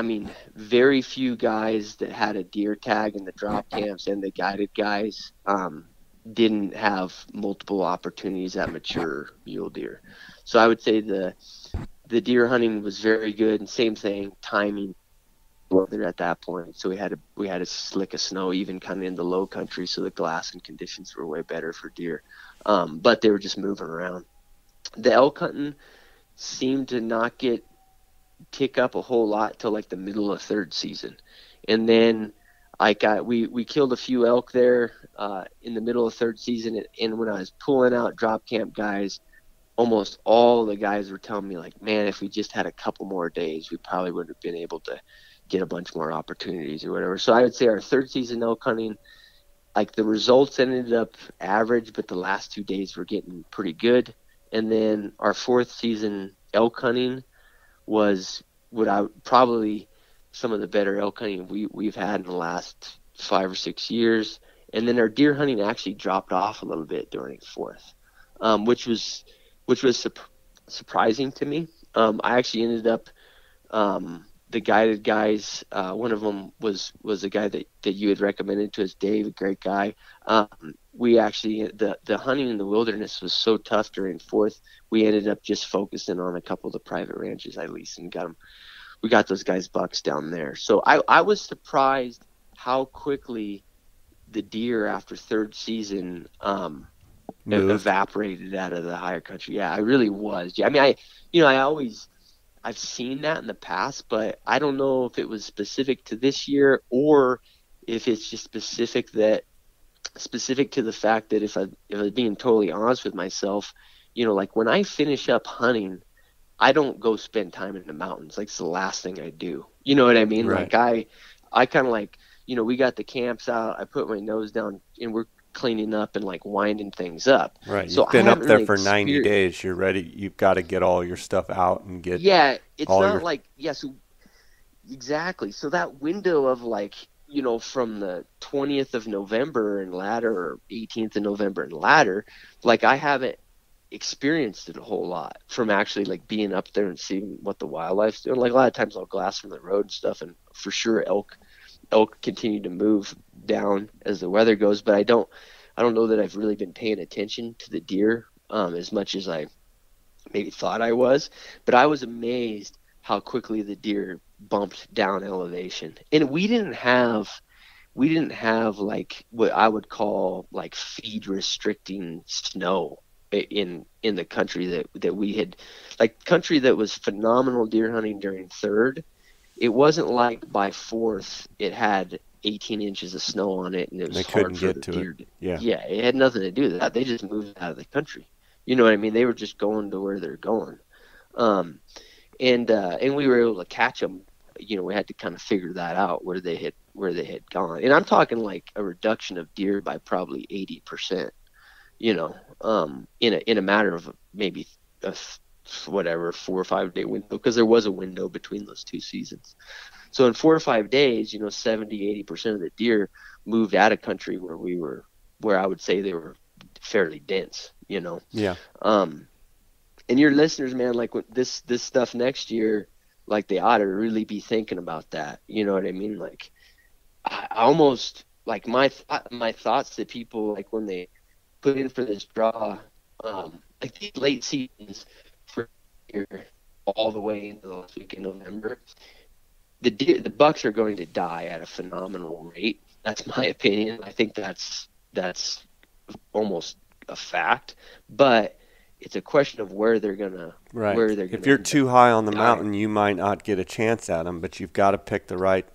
mean, very few guys that had a deer tag in the drop camps and the guided guys didn't have multiple opportunities at mature mule deer. So I would say the deer hunting was very good, and same thing, timing weather at that point. So we had a slick of snow even kind of in the low country, so the glassing conditions were way better for deer. But they were just moving around. The elk hunting seemed to not tick up a whole lot till like the middle of third season, and then we killed a few elk there in the middle of third season, and when I was pulling out drop camp guys, almost all the guys were telling me like, man, if we just had a couple more days, we probably would have been able to get a bunch more opportunities or whatever. So I would say our third season elk hunting, like the results ended up average, but the last 2 days were getting pretty good. And then our fourth season elk hunting was what I probably some of the better elk hunting we've had in the last 5 or 6 years. And then our deer hunting actually dropped off a little bit during fourth, which was which was surprising to me. I actually ended up the guided guys. One of them was a guy that you had recommended to us, Dave, a great guy. We actually the hunting in the wilderness was so tough during fourth. We ended up just focusing on a couple of the private ranches I leased and got them. We got those guys bucks down there. So I was surprised how quickly the deer after third season Moved. evaporated out of the higher country. Yeah, I really was. Yeah, I mean, I always I've seen that in the past, but I don't know if it was specific to this year or if it's just specific to the fact that if I'm being totally honest with myself, like when I finish up hunting, I don't go spend time in the mountains. Like it's the last thing I do. You know what I mean? Right. Like I kind of like, we got the camps out. I put my nose down and we're cleaning up and like winding things up. Right. So You've I been up haven't there really for 90 days. You're ready. You've got to get all your stuff out and get Yeah, it's all not your. like, yeah, so exactly. So that window of like, from the 20th of November and latter or 18th of November and latter, like I haven't experienced it a whole lot from actually like being up there and seeing what the wildlife's doing. Like a lot of times I'll glass from the road and stuff, and for sure elk continue to move down as the weather goes, but I don't know that I've really been paying attention to the deer as much as I maybe thought I was, but I was amazed how quickly the deer bumped down elevation. And we didn't have like what I would call like feed restricting snow in the country that we had, like country that was phenomenal deer hunting during third. It wasn't like by fourth it had 18 inches of snow on it and it was They hard couldn't for get the to it. deer to, Yeah. yeah, it had nothing to do with that. They just moved out of the country. You know what I mean? They were just going to where they're going. Um, and we were able to catch them. We had to kind of figure that out where they had gone. And I'm talking like a reduction of deer by probably 80%. In a matter of maybe a whatever 4 or 5 day window, because there was a window between those two seasons. So in 4 or 5 days, 70-80% of the deer moved out of country where I would say they were fairly dense. Yeah. Um, and your listeners, man, like this stuff next year, like they ought to really be thinking about that. You know what I mean? Like I almost like my thoughts that people like when they put in for this draw, like these late seasons for here all the way into the last week in November, the bucks are going to die at a phenomenal rate. That's my opinion. I think that's almost a fact, but it's a question of Right. where they're If gonna you're end up too high on the dying. mountain, you might not get a chance at them, but you've got to pick the right.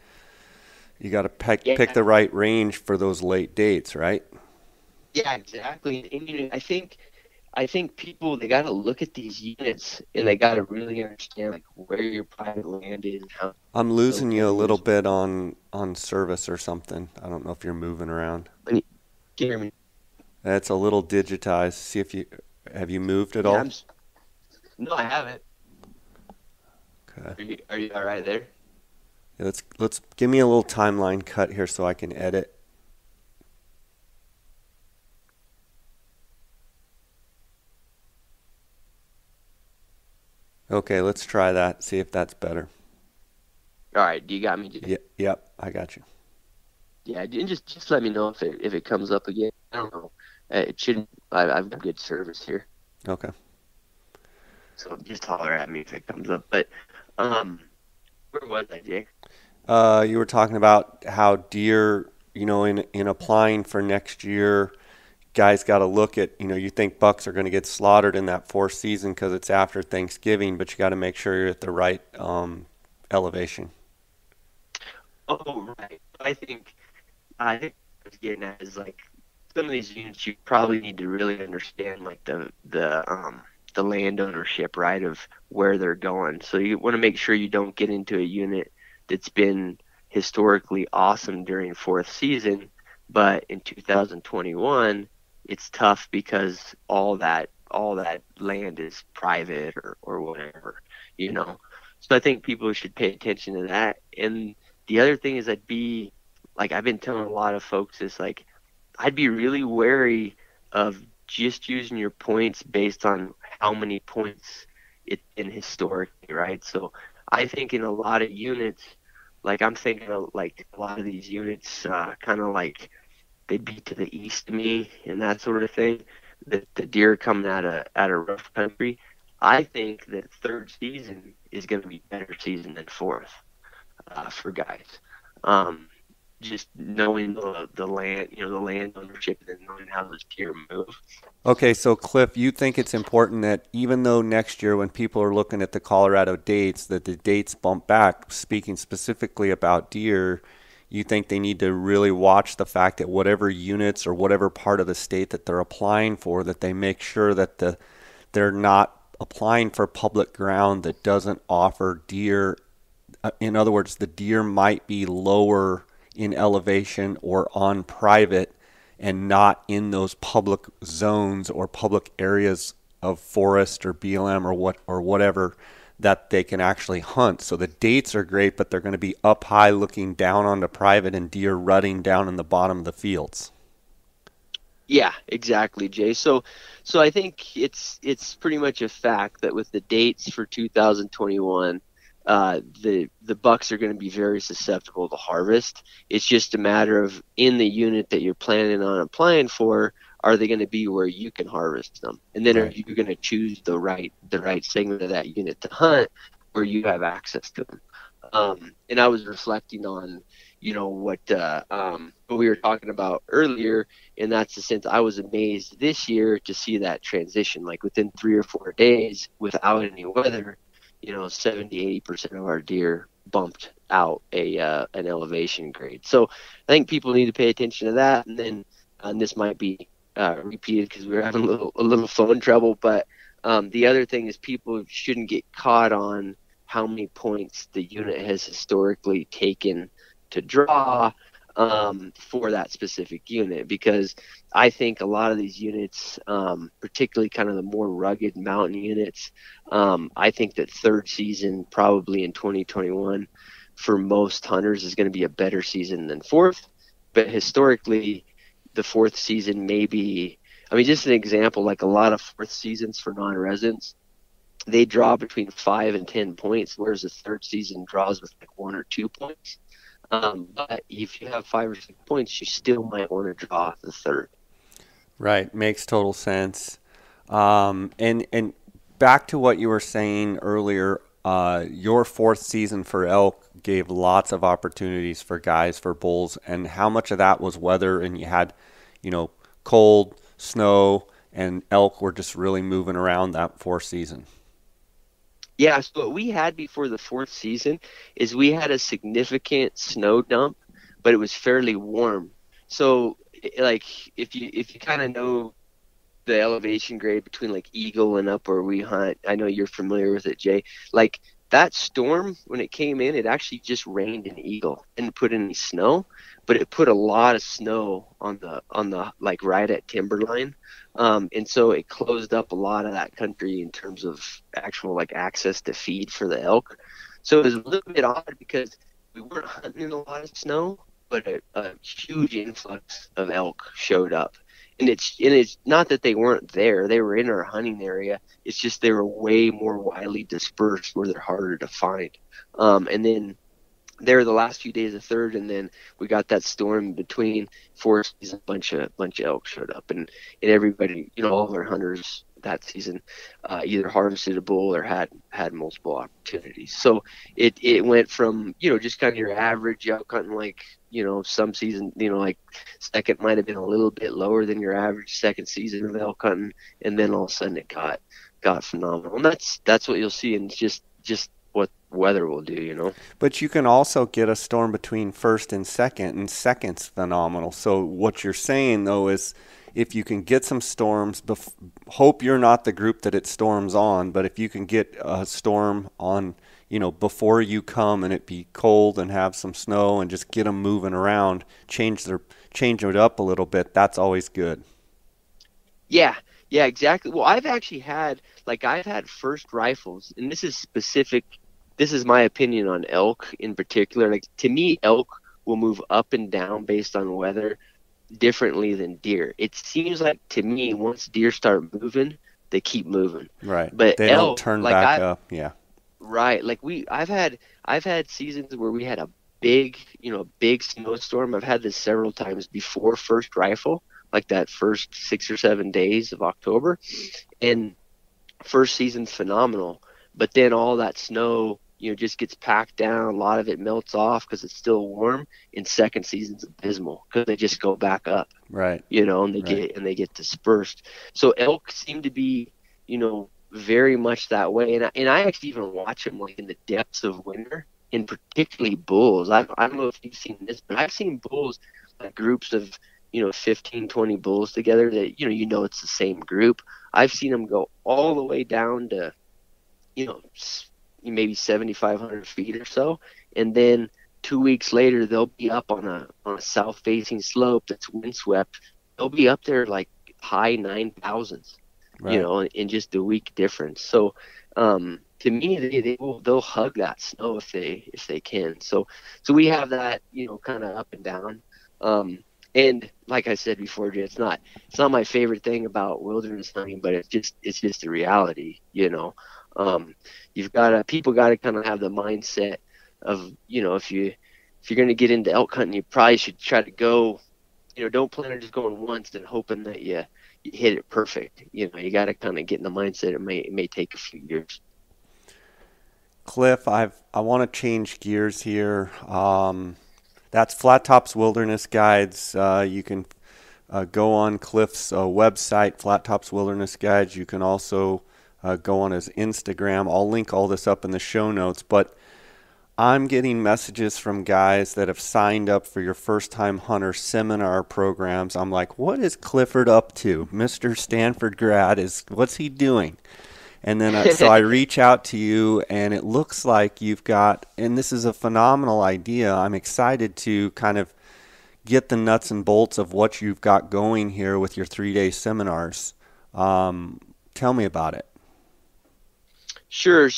You got to pick Yeah, the right range for those late dates, right? yeah, exactly. And I think people they got to look at these units and they got to really understand like where your private land is and how I'm the losing you a land little is. bit on service or something. I don't know if you're moving around. Can you hear me? That's a little digitized. See if you have you moved at Yeah, all? no, I haven't. Okay. Are you all right there? Yeah, let's give me a little timeline cut here so I can edit. Okay, let's try that. See if that's better. All right, do you got me, Jay? Yeah, yep, I got you. Yeah, and just let me know if it comes up again. I don't know. It shouldn't. I've got good service here, Okay. so just holler at me if it comes up. But um, where was I, Jay? You were talking about how deer, in applying for next year, guys got to look at, you think bucks are going to get slaughtered in that fourth season because it's after Thanksgiving, but you got to make sure you're at the right elevation. Oh, right. I think what I was getting at is like some of these units you probably need to really understand like the land ownership, right, of where they're going. So you want to make sure you don't get into a unit that's been historically awesome during fourth season, but in 2021 it's tough because all that land is private or whatever, you know. So I think people should pay attention to that. And the other thing is I've been telling a lot of folks is I'd be really wary of just using your points based on how many points it's been historically, right? So I think in a lot of units, like I'm thinking of like a lot of these units, kind of like they'd be to the east of me and that sort of thing. The deer coming out of rough country. I think that third season is going to be better season than fourth for guys. Um, just knowing the land, the land ownership, and then knowing how those deer move. Okay, so Cliff, you think it's important that even though next year when people are looking at the Colorado dates, that the dates bump back, speaking specifically about deer, you think they need to really watch the fact that whatever units or whatever part of the state that they're applying for, that they make sure that they're not applying for public ground that doesn't offer deer. In other words, the deer might be lower in elevation or on private and not in those public zones or public areas of forest or BLM or whatever that they can actually hunt. So the dates are great, but they're going to be up high looking down onto private and deer rutting down in the bottom of the fields. Yeah, exactly, Jay. So I think it's pretty much a fact that with the dates for 2021, the bucks are going to be very susceptible to harvest. It's just a matter of in the unit that you're planning on applying for, are they going to be where you can harvest them? And then are Right. you going to choose the right segment of that unit to hunt where you have access to them? And I was reflecting on, what we were talking about earlier, and that's the sense I was amazed this year to see that transition. Like within 3 or 4 days, without any weather, 70-80% of our deer bumped out an elevation grade. So I think people need to pay attention to that. And then this might be repeated because we were having a little phone trouble, but the other thing is people shouldn't get caught on how many points the unit has historically taken to draw for that specific unit, because I think a lot of these units, particularly kind of the more rugged mountain units, I think that third season probably in 2021 for most hunters is going to be a better season than fourth. But historically, the fourth season may be, I mean, just an example, like a lot of fourth seasons for non-residents, they draw between 5 and 10 points, whereas the third season draws with like 1 or 2 points. But if you have 5 or 6 points, you still might want to draw the third. Right, makes total sense. And back to what you were saying earlier, your fourth season for elk gave lots of opportunities for guys for bulls, and how much of that was weather? And you had, cold, snow, and elk were just really moving around that fourth season. Yeah, so what we had before the fourth season is we had a significant snow dump, but it was fairly warm. So, like, if you kind of know the elevation grade between like Eagle and up where we hunt, I know you're familiar with it, Jay. Like that storm when it came in, it actually just rained in Eagle, didn't put any snow, but it put a lot of snow on the like right at timberline. And so it closed up a lot of that country in terms of actual like access to feed for the elk. So it was a little bit odd because we weren't hunting in a lot of snow, but a huge influx of elk showed up. And it's not that they weren't there; they were in our hunting area. It's just they were way more widely dispersed, where they're harder to find. And then there the last few days of third, and then we got that storm in between. Fourth season, bunch of elk showed up, and everybody, all of our hunters that season either harvested a bull or had multiple opportunities. So it went from just kind of your average elk hunting, like some season like second might have been a little bit lower than your average second season of elk hunting, and then all of a sudden it got phenomenal. And that's what you'll see, and just what weather will do. But you can also get a storm between first and second's phenomenal. So what you're saying though is if you can get some storms, hope you're not the group that it storms on, but if you can get a storm on, before you come and it be cold and have some snow and just get them moving around, change it up a little bit, that's always good. Yeah, yeah, exactly. Well, I've had first rifles, and this is specific. This is my opinion on elk in particular. Like to me, elk will move up and down based on weather differently than deer. It seems like to me, once deer start moving, they keep moving. Right. But They don't elk, turn like back up. Yeah. right, like I've had seasons where we had a big, big snowstorm. I've had this several times before first rifle, like that first 6 or 7 days of October, and first season's phenomenal, but then all that snow, just gets packed down. A lot of it melts off because it's still warm. And second season's abysmal because they just go back up, Right. and they Right. get dispersed. So elk seem to be, very much that way. And I actually even watch them like in the depths of winter, and particularly bulls. I don't know if you've seen this, but I've seen bulls, like groups of 15, 20 bulls together that it's the same group. I've seen them go all the way down to you know maybe 7,500 feet or so, and then 2 weeks later they'll be up on a south facing slope that's windswept. They'll be up there like high 9,000s, Right. in just a week difference. So to me, they'll hug that snow if they can. So we have that, kind of up and down. And like I said before, Jay, it's not my favorite thing about wilderness hunting, but it's just a reality. You've got to people got to kind of have the mindset of, if you're going to get into elk hunting, you probably should try to go. Don't plan on just going once and hoping that you hit it perfect. You got to kind of get in the mindset. It may take a few years. Cliff, I want to change gears here. That's Flat Tops Wilderness Guides. You can go on Cliff's website, Flat Tops Wilderness Guides. You can also go on his Instagram. I'll link all this up in the show notes. But I'm getting messages from guys that have signed up for your first time hunter seminar programs. I'm like, what is Clifford up to? Mr. Stanford grad what's he doing? And then so I reach out to you, and it looks like you've got, and this is a phenomenal idea. I'm excited to kind of get the nuts and bolts of what you've got going here with your 3-day seminars. Tell me about it. Sure.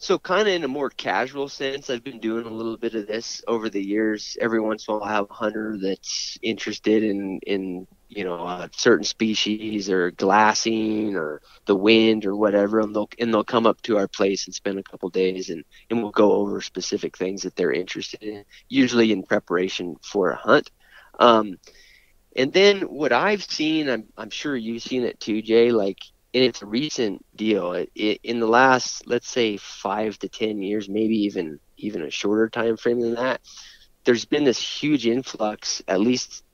So kind of in a more casual sense, I've been doing a little bit of this over the years. Every once in a while, I have a hunter that's interested in a certain species or glassing or the wind or whatever, and they'll come up to our place and spend a couple days, and we'll go over specific things that they're interested in, usually in preparation for a hunt. And then what I've seen, I'm sure you've seen it too, Jay, like, and it's a recent deal. In the last, let's say, 5 to 10 years, maybe even a shorter time frame than that, there's been this huge influx, at least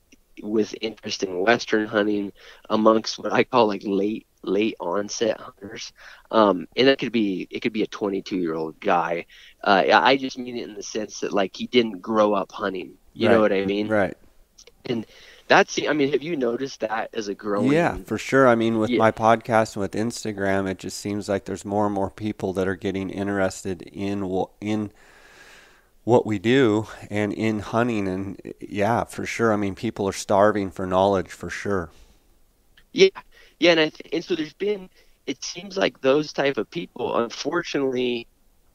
with interest in Western hunting, amongst what I call like late onset hunters. And it could be a 22-year-old guy. I just mean it in the sense that, like, he didn't grow up hunting. You know Right, what I mean? right. And have you noticed that as a Yeah, growing? for sure. I mean, with Yeah. my podcast and with Instagram, it just seems like there's more and more people that are getting interested in what we do and in hunting. And yeah, for sure. I mean, people are starving for knowledge for sure. Yeah, yeah, and so it seems like those type of people, unfortunately,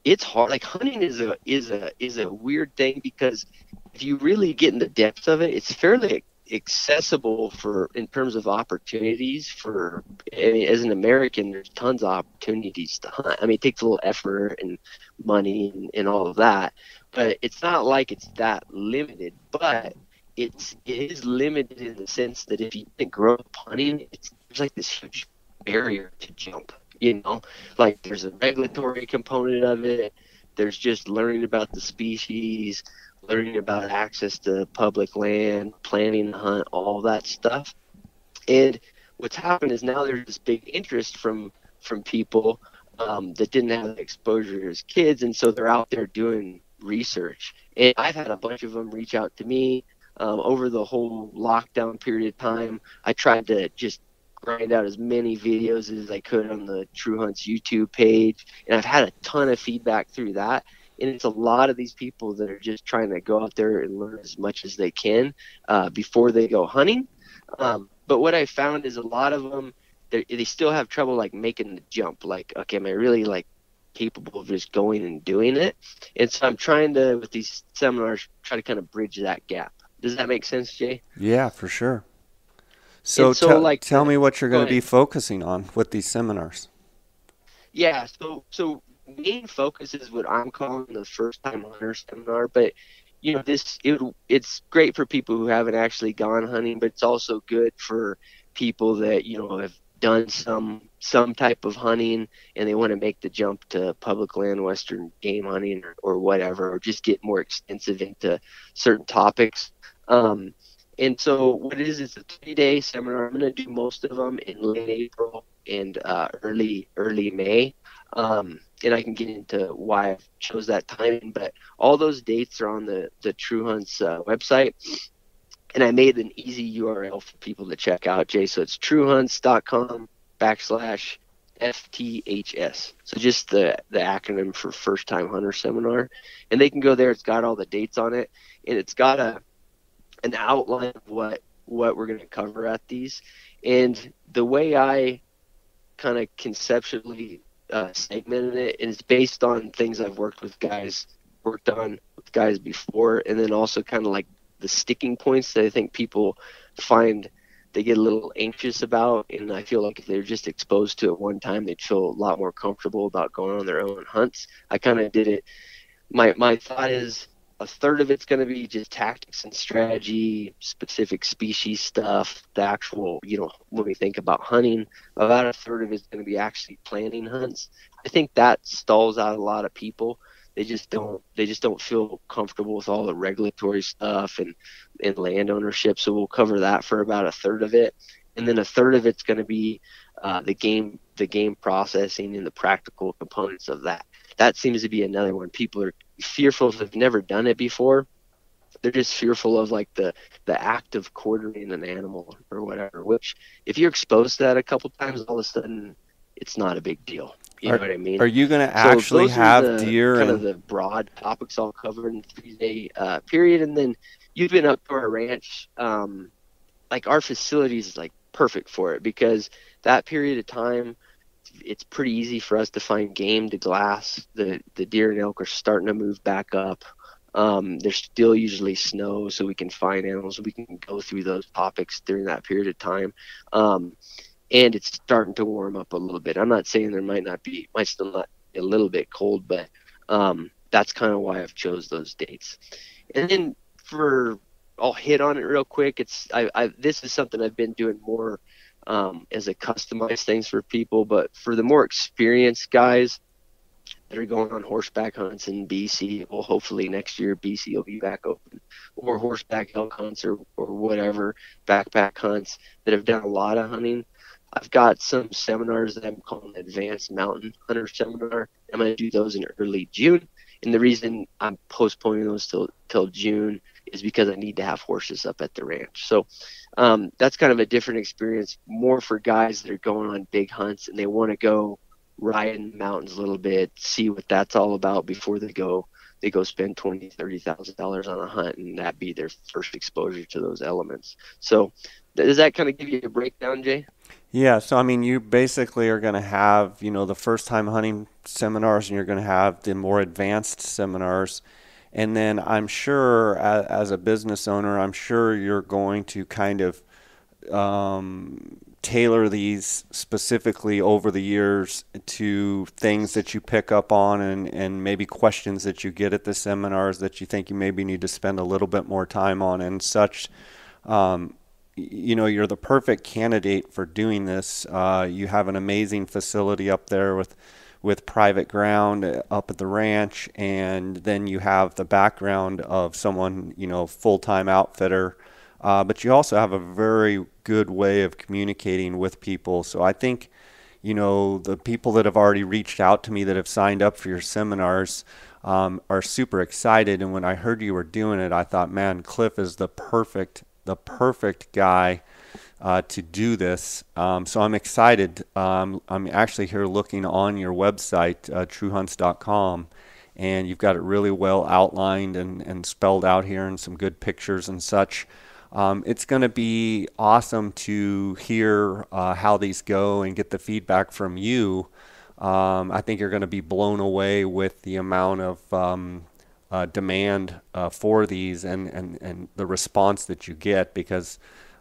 it's hard. Like, hunting is a weird thing, because if you really get in the depths of it, it's fairly accessible for in terms of opportunities for. I mean, as an American, there's tons of opportunities to hunt. I mean, it takes a little effort and money and all of that, but it's not like it's that limited. But it is limited in the sense that if you didn't grow up hunting, there's like this huge barrier to jump. Like, there's a regulatory component of it. There's just learning about the species, learning about access to public land, planning the hunt, all that stuff. And what's happened is now there's this big interest from people that didn't have the exposure as kids, and so they're out there doing research. And I've had a bunch of them reach out to me over the whole lockdown period of time. I tried to just grind out as many videos as I could on the True Hunts YouTube page, and I've had a ton of feedback through that. And it's a lot of these people that are just trying to go out there and learn as much as they can before they go hunting. But what I found is a lot of them, they still have trouble, like, making the jump. Like, okay, am I really, like, capable of just going and doing it? And so I'm trying to, with these seminars, try to kind of bridge that gap. Does that make sense, Jay? Yeah, for sure. So And so like tell me what you're go going to be ahead. focusing on with these seminars. Yeah, so main focus is what I'm calling the first time hunter seminar, but it's great for people who haven't actually gone hunting, but it's also good for people that, have done some type of hunting and they want to make the jump to public land western game hunting or whatever, or just get more extensive into certain topics. Um, and so what it is, it's a 3-day seminar. I'm going to do most of them in late April and early May. And I can get into why I chose that timing, but all those dates are on the True Hunts website, and I made an easy URL for people to check out, Jay. So it's truehunts.com/FTHS. So just the acronym for First Time Hunter Seminar, and they can go there. It's got all the dates on it, and it's got an outline of what we're going to cover at these. And the way I kind of conceptually segmented it, and it's based on things I've worked on with guys before, and then also kind of like the sticking points that I think people find they get a little anxious about. And I feel like if they're just exposed to it one time, they'd feel a lot more comfortable about going on their own hunts. I kind of did it. My thought is a third of it's going to be just tactics and strategy, specific species stuff, the actual, when we think about hunting. About a third of it's going to be actually planning hunts. I think that stalls out a lot of people. They just don't feel comfortable with all the regulatory stuff and land ownership. So we'll cover that for about a third of it. And then a third of it's going to be the game processing and the practical components of that. That seems to be another one. People are fearful if they've never done it before. They're just fearful of like the act of quartering an animal or whatever, which if you're exposed to that a couple times, all of a sudden it's not a big deal. You know Are what I mean? are you going to So actually those are have the deer kind of and the broad topics I'll cover in the 3-day period. And then you've been up to our ranch. Like our facilities is like perfect for it because that period of time, it's pretty easy for us to find game to glass. The deer and elk are starting to move back up. There's still usually snow, so we can find animals. We can go through those topics during that period of time. And it's starting to warm up a little bit. I'm not saying there might still not be a little bit cold, but that's kind of why I've chose those dates. And then I'll hit on it real quick. This is something I've been doing more as a customized things for people, but for the more experienced guys that are going on horseback hunts in BC, well, hopefully next year BC will be back open, or horseback elk hunts or whatever, backpack hunts that have done a lot of hunting. I've got some seminars that I'm calling Advanced Mountain Hunter Seminar. I'm going to do those in early June. And the reason I'm postponing those till June is because I need to have horses up at the ranch. So that's kind of a different experience, more for guys that are going on big hunts and they want to go ride in the mountains a little bit, see what that's all about before they go spend $20,000-$30,000 on a hunt, and that be their first exposure to those elements. So does that kind of give you a breakdown, Jay? yeah, so I mean you basically are going to have, the first time hunting seminars and you're going to have the more advanced seminars. And then I'm sure as a business owner, I'm sure you're going to kind of tailor these specifically over the years to things that you pick up on and maybe questions that you get at the seminars that you think you maybe need to spend a little bit more time on and such. Um, you're the perfect candidate for doing this. You have an amazing facility up there with private ground up at the ranch, and then you have the background of someone, full-time outfitter. But you also have a very good way of communicating with people. So I think, the people that have already reached out to me that have signed up for your seminars are super excited. And when I heard you were doing it, I thought, man, Cliff is the perfect guy to do this. So I'm excited. I'm actually here looking on your website, truehunts.com, and you've got it really well outlined and spelled out here and some good pictures and such. It's going to be awesome to hear how these go and get the feedback from you. I think you're going to be blown away with the amount of demand for these and the response that you get because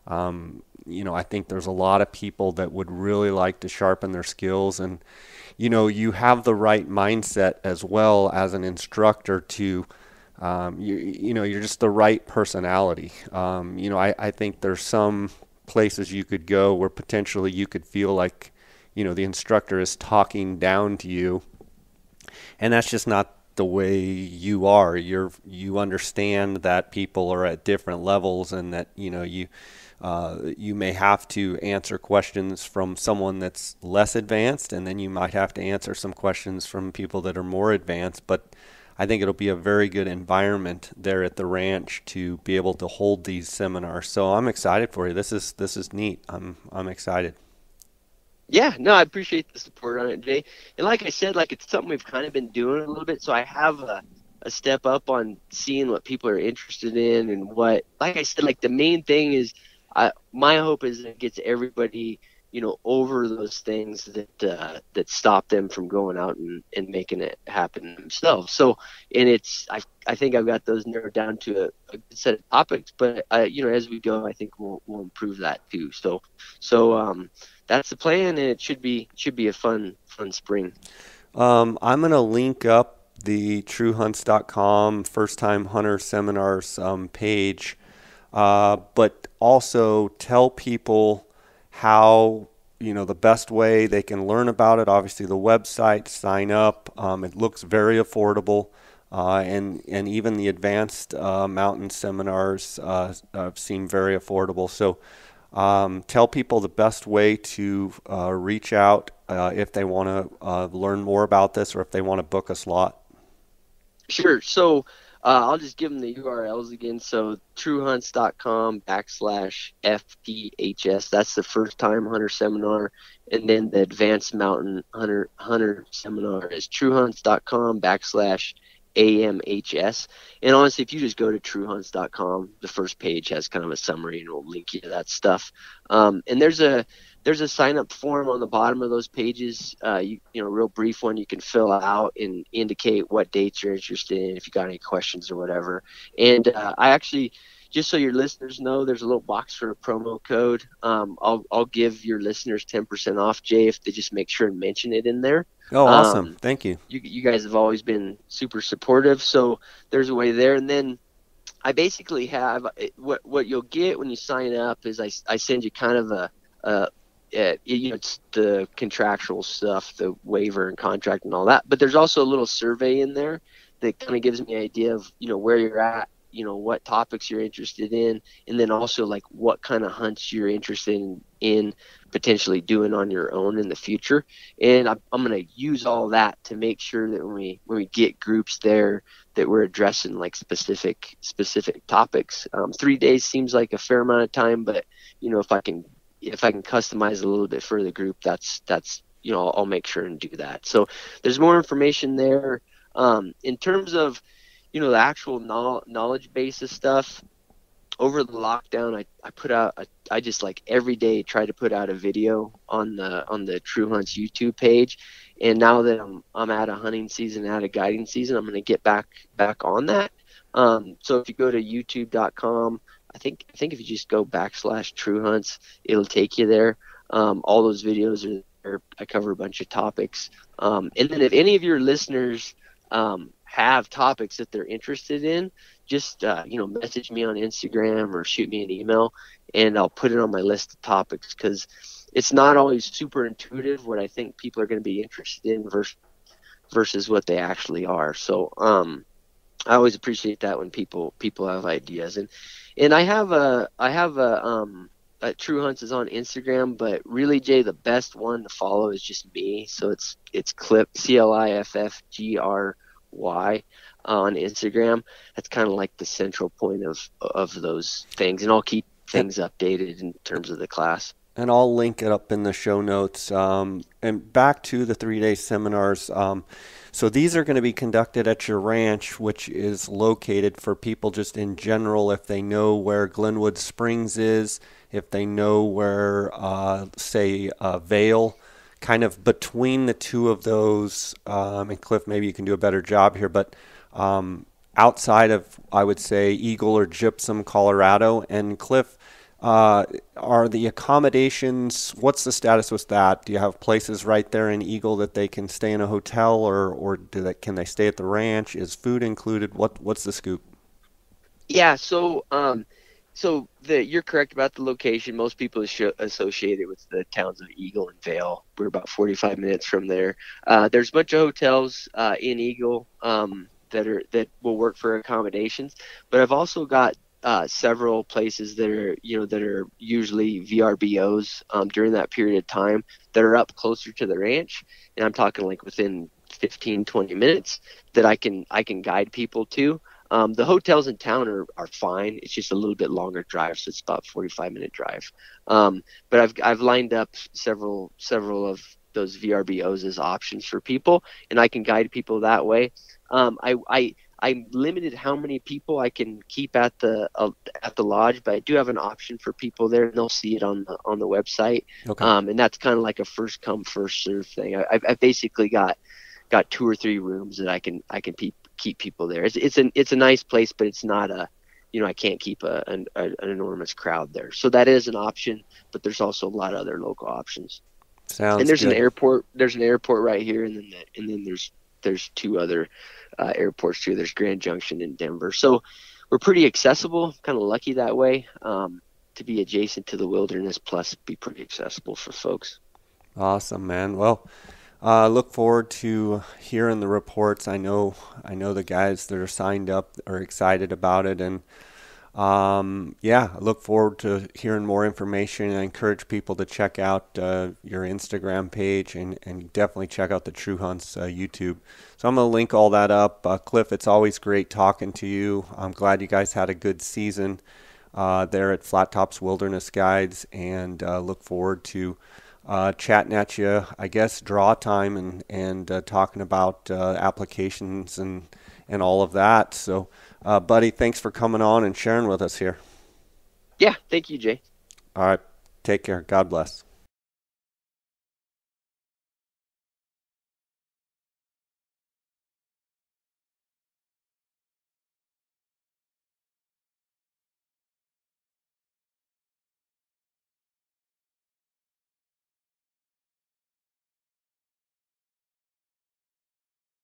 I think there's a lot of people that would really like to sharpen their skills, and you have the right mindset as well as an instructor to you're just the right personality. I think there's some places you could go where potentially you could feel like the instructor is talking down to you, and that's just not the way you are. You understand that people are at different levels, and that you may have to answer questions from someone that's less advanced, and then you might have to answer some questions from people that are more advanced. But I think it'll be a very good environment there at the ranch to be able to hold these seminars. So I'm excited for you. This is neat. I'm excited. Yeah, no, I appreciate the support on it, Jay. And like I said, like it's something we've kind of been doing a little bit. So I have a step up on seeing what people are interested in and what, like I said, like the main thing is, my hope is that it gets everybody, over those things that stop them from going out and making it happen themselves. So, and I think I've got those narrowed down to a good set of topics, but as we go, I think we'll improve that too. So that's the plan, and it should be a fun spring. I'm going to link up the truehunts.com first time hunter seminars page, but also tell people how, the best way they can learn about it. Obviously, the website, sign up. It looks very affordable. And even the advanced mountain seminars seem very affordable. So tell people the best way to reach out if they want to learn more about this, or if they want to book a slot. Sure. So I'll just give them the URLs again. So truehunts.com/FTHS. That's the first time hunter seminar. And then the advanced mountain hunter seminar is truehunts.com/AMHS. And honestly, if you just go to truehunts.com, the first page has kind of a summary and it'll link you to that stuff. And there's a sign up form on the bottom of those pages. Real brief one you can fill out and indicate what dates you're interested in, if you got any questions or whatever. And I actually, just so your listeners know, there's a little box for a promo code. I'll give your listeners 10% off, Jay, if they just make sure and mention it in there. Oh, awesome. Thank you. You guys have always been super supportive, so there's a way there. And then I basically have what you'll get when you sign up is I send you kind of it's the contractual stuff, the waiver and contract and all that. But there's also a little survey in there that kind of gives me an idea of, where you're at, what topics you're interested in, and then also like what kind of hunts you're interested in potentially doing on your own in the future. And I'm going to use all that to make sure that when we get groups there, that we're addressing like specific topics. 3 days seems like a fair amount of time, but if I can customize a little bit for the group, that's I'll make sure and do that. So there's more information there. In terms of the actual knowledge base of stuff, over the lockdown, I put out I just like every day try to put out a video on the True Hunts YouTube page. And now that I'm out of hunting season, out of guiding season, I'm going to get back on that. So if you go to youtube.com, I think if you just go /True Hunts, it'll take you there. All those videos are there. I cover a bunch of topics. And then if any of your listeners have topics that they're interested in, just message me on Instagram or shoot me an email, and I'll put it on my list of topics, because it's not always super intuitive what I think people are going to be interested in versus what they actually are. So I always appreciate that when people have ideas. And I have a True Hunts is on Instagram, but really, Jay, the best one to follow is just me. So it's Cliff, CLIFFGRY, on Instagram. That's kind of like the central point of those things, and I'll keep things updated in terms of the class. And I'll link it up in the show notes. And back to the 3-day seminars. So these are going to be conducted at your ranch, which is located, for people just in general, if they know where Glenwood Springs is, if they know where, say, Vail, kind of between the two of those. And Cliff, maybe you can do a better job here, but outside of, I would say, Eagle or Gypsum, Colorado. And Cliff, Uh, are the accommodations, what's the status with that? Do you have places right there in Eagle that they can stay in a hotel, or can they stay at the ranch? Is food included? What's the scoop? Yeah, so you're correct about the location. Most people associate it with the towns of Eagle and Vale. We're about 45 minutes from there. There's a bunch of hotels in Eagle that will work for accommodations, but I've also got several places that are usually VRBOs during that period of time that are up closer to the ranch, and I'm talking like within 15, 20 minutes that I can guide people to. The hotels in town are fine. It's just a little bit longer drive, so it's about 45-minute drive. But I've lined up several of those VRBOs as options for people, and I can guide people that way. I'm limited how many people I can keep at the lodge, but I do have an option for people there, and they'll see it on the website. Okay. And that's kind of like a first come first serve thing. I've basically got two or three rooms that keep people there. It's a nice place, but it's not a, I can't keep an enormous crowd there. So that is an option, but there's also a lot of other local options. And Sounds there's an good. airport. There's an airport right here, and then there's two other airports too. There's Grand Junction in Denver. So we're pretty accessible. Kind of lucky that way to be adjacent to the wilderness, plus be pretty accessible for folks. Awesome, man. Well, look forward to hearing the reports. I know the guys that are signed up are excited about it, and yeah, I look forward to hearing more information. I encourage people to check out your Instagram page and definitely check out the True Hunts YouTube. So I'm going to link all that up. Cliff, it's always great talking to you. I'm glad you guys had a good season there at Flat Tops Wilderness Guides, and look forward to chatting at you, I guess, draw time and talking about applications and all of that. So, buddy, thanks for coming on and sharing with us here. Yeah, thank you, Jay. All right, take care. God bless.